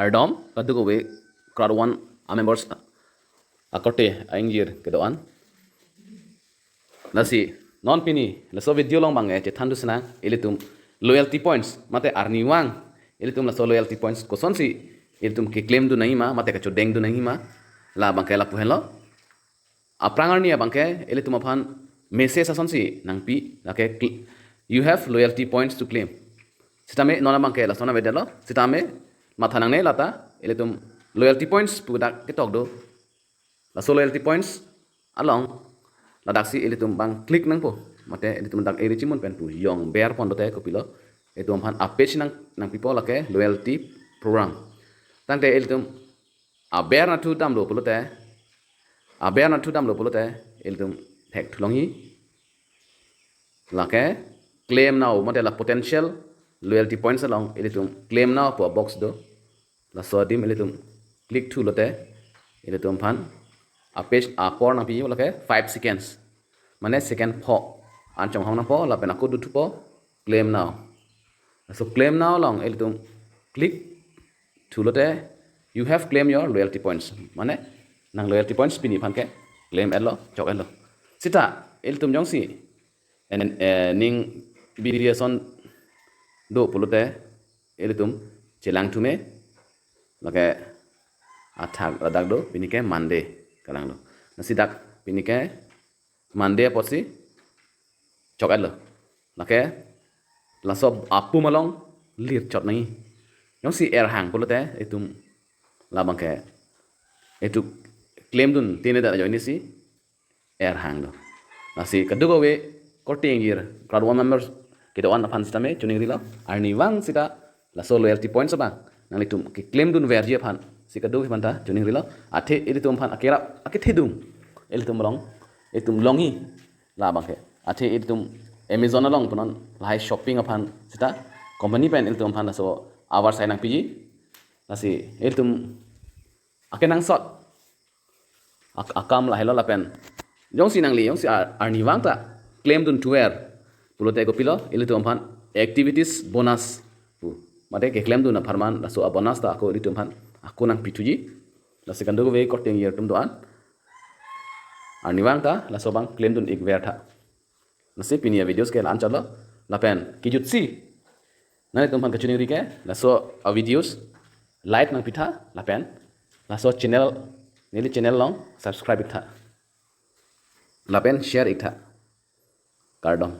ardom kadugo we crowd one members akote aingjir kedoan nasi non pini la so video long bange che thandu sna ilitum loyalty points mate arniwang ilitum la so loyalty points ko sonsi ilitum ke claim du nahi ma mate ka chodeng du nahi ma la bangke la puhelo aprangarnia bangke ilitum aphan message sonsi nangpi lake you have loyalty points to claim sitame nona bangke la sona vedelo sitame mathanang ne lata ilitum loyalty points pudak ketok do la so loyalty points along la daksi ilitum bang klik nang po mate ilitum dak eri chimun pen pu yong bear pon dote ko pilo etum han apage nang people lake loyalty program tangte ilitum a bear na tu dam lo pulote a bear na tu dam lo pulote ilitum thek thulongi lake claim now mate la potential loyalty points along ilitum claim now po box do la so dim ilitum click thu lote ilitum phan a page a por na pi lake 5 seconds mane second pho an chong hong na po la pen aku du thu po claim now so claim now long ilitum click thu lote you have claim your loyalty points mane nang loyalty points pini phan ke claim elo chok elo sita ilitum jong si en ning variation do pulote ilitum chelang thume lake athak adak do pinike mande kalang lo nasi dak pinike mande posi chokat lo lake la sob apu malong lir chot nai yong si air hang pulote itum la bangke itu claim dun tine da joini si air hang do nasi kadugo we korting year crowd one members kita wan aphan sitame chuning rilo arni wang sita la so loyalty points ba nang litum ki claim dun verji aphan sika do himanta chuning rilo athe ilitum phan akera akithedum ilitum long itum longi la bangke athe ilitum amazon along punon lai shopping aphan sita company pen ilitum phan so our sai nang piji nasi ilitum akenang sot akam la hello la pen jong sinang li jong si arni wang ta claim dun tuer pulote ko pilo ilitum phan activities bonus pu mate ke claim dun na pharman la so bonus ta ko ilitum phan aku nang pituji la second go we korting year tum doan arniwang ta la so bang claim dun ik ver tha nasi pinia videos ke lan chalo la pen kijutsi nane tum phan kachuni ri ke la so a videos like nang pitha la pen la so channel nili channel long subscribe ik tha la pen share ik tha kardom